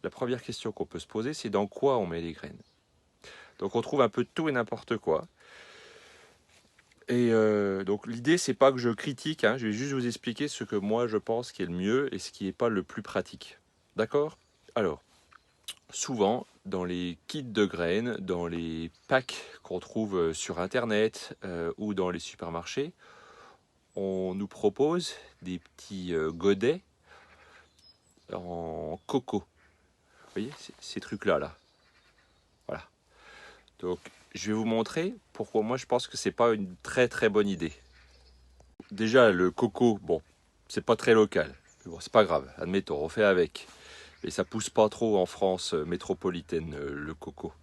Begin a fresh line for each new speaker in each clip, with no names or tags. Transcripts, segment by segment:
la première question qu'on peut se poser, c'est dans quoi on met les graines. Donc on trouve un peu de tout et n'importe quoi. Et donc l'idée, c'est pas que je critique, hein, je vais juste vous expliquer ce que moi je pense qui est le mieux et ce qui n'est pas le plus pratique. D'accord? Alors, souvent, dans les kits de graines, dans les packs qu'on trouve sur Internet ou dans les supermarchés, on nous propose des petits godets en coco. Vous voyez, ces trucs-là, là. Voilà. Donc, je vais vous montrer pourquoi moi je pense que c'est pas une très très bonne idée. Déjà, le coco, bon, c'est pas très local. Mais bon, c'est pas grave, admettons, on fait avec. Et ça pousse pas trop en France métropolitaine, le coco.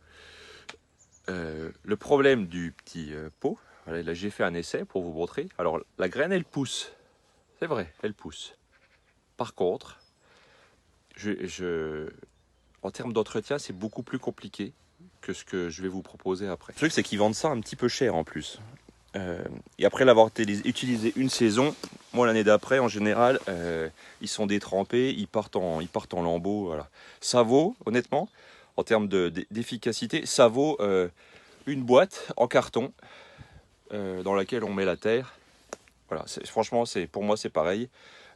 Le problème du petit pot, voilà, là j'ai fait un essai pour vous montrer. Alors, la graine, elle pousse. C'est vrai, elle pousse. Par contre, en termes d'entretien, c'est beaucoup plus compliqué que ce que je vais vous proposer après. Le truc, c'est qu'ils vendent ça un petit peu cher en plus. Et après l'avoir utilisé une saison, moi l'année d'après, en général, ils sont détrempés, ils partent en lambeaux. Voilà. Ça vaut, honnêtement, en termes d'efficacité, ça vaut une boîte en carton dans laquelle on met la terre. Voilà, franchement, pour moi, c'est pareil.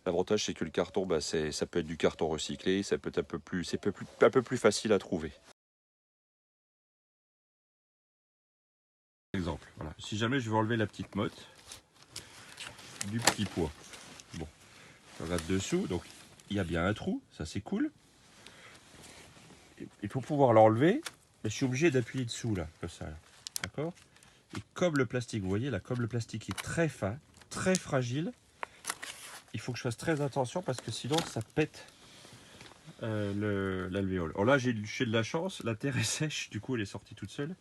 L'avantage, c'est que le carton, bah, ça peut être du carton recyclé, ça peut être un peu plus facile à trouver. Exemple, voilà. Si jamais je veux enlever la petite motte du petit pois, bon, je regarde dessous, donc il y a bien un trou, ça c'est cool. Et pour pouvoir l'enlever, je suis obligé d'appuyer dessous là, comme ça, d'accord? Et comme le plastique, vous voyez là, comme le plastique est très fin, très fragile, il faut que je fasse très attention parce que sinon ça pète l'alvéole. Alors là, j'ai de la chance, la terre est sèche, du coup elle est sortie toute seule.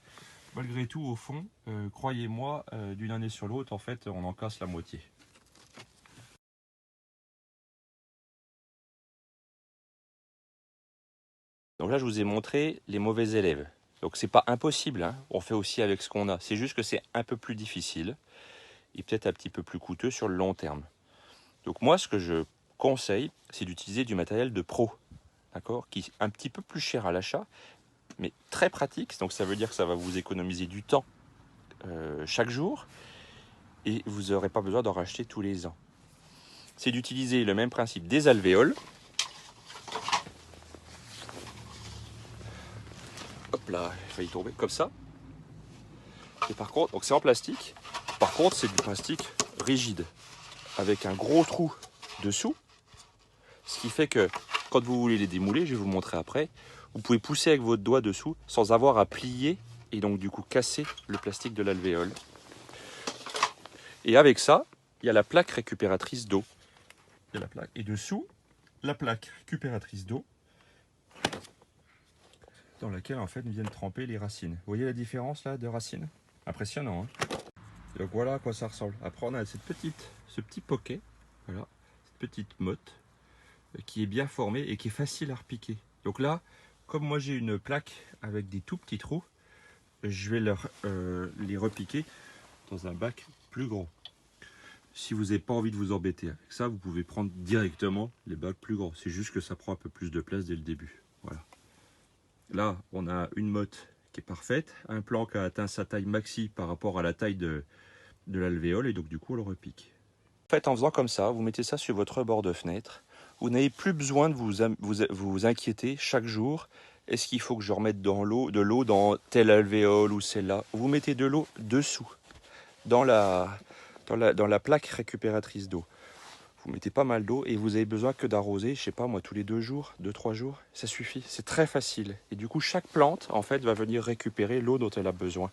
Malgré tout, au fond, croyez-moi, d'une année sur l'autre, en fait, on en casse la moitié. Donc là, je vous ai montré les mauvais élèves. Donc c'est pas impossible, hein. On fait aussi avec ce qu'on a. C'est juste que c'est un peu plus difficile et peut-être un petit peu plus coûteux sur le long terme. Donc moi, ce que je conseille, c'est d'utiliser du matériel de pro, d'accord, qui est un petit peu plus cher à l'achat, mais très pratique. Donc ça veut dire que ça va vous économiser du temps chaque jour et vous n'aurez pas besoin d'en racheter tous les ans. C'est d'utiliser le même principe des alvéoles. Hop là, il a failli tomber comme ça. Et par contre, donc c'est en plastique. Par contre, c'est du plastique rigide avec un gros trou dessous. Ce qui fait que quand vous voulez les démouler, je vais vous montrer après, vous pouvez pousser avec votre doigt dessous sans avoir à plier et donc du coup casser le plastique de l'alvéole. Et avec ça, il y a la plaque récupératrice d'eau. Il y a la plaque. Et dessous, la plaque récupératrice d'eau dans laquelle en fait viennent tremper les racines. Vous voyez la différence là de racines? Impressionnant, hein? Donc voilà à quoi ça ressemble. Après on a ce petit poquet, voilà, cette petite motte qui est bien formée et qui est facile à repiquer. Donc là, comme moi j'ai une plaque avec des tout petits trous, je vais les repiquer dans un bac plus gros. Si vous n'avez pas envie de vous embêter avec ça, vous pouvez prendre directement les bacs plus grands. C'est juste que ça prend un peu plus de place dès le début. Voilà. Là, on a une motte qui est parfaite, un plan qui a atteint sa taille maxi par rapport à la taille de l'alvéole, et donc du coup on le repique. En fait, en faisant comme ça, vous mettez ça sur votre bord de fenêtre, vous n'avez plus besoin de vous inquiéter chaque jour. Est-ce qu'il faut que je remette de l'eau dans telle alvéole ou celle-là? Vous mettez de l'eau dessous, dans la plaque récupératrice d'eau. Vous mettez pas mal d'eau et vous avez besoin que d'arroser, je sais pas moi, tous les 2 jours, 2-3 jours, ça suffit. C'est très facile. Et du coup, chaque plante, en fait, va venir récupérer l'eau dont elle a besoin.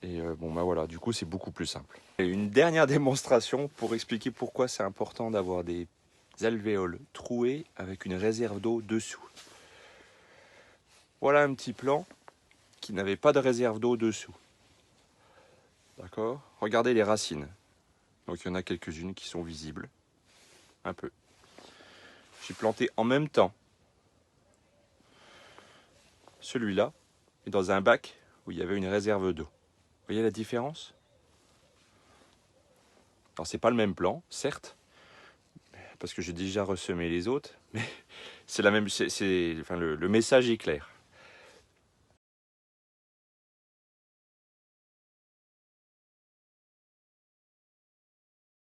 Et bon, bah voilà, du coup, c'est beaucoup plus simple. Et une dernière démonstration pour expliquer pourquoi c'est important d'avoir des alvéoles trouées avec une réserve d'eau dessous. Voilà un petit plan qui n'avait pas de réserve d'eau dessous. D'accord? Regardez les racines. Donc il y en a quelques-unes qui sont visibles. Un peu. J'ai planté en même temps celui-là et dans un bac où il y avait une réserve d'eau. Vous voyez la différence? Alors c'est pas le même plan, certes. parce que j'ai déjà ressemé les autres, mais c'est la même, enfin, le message est clair.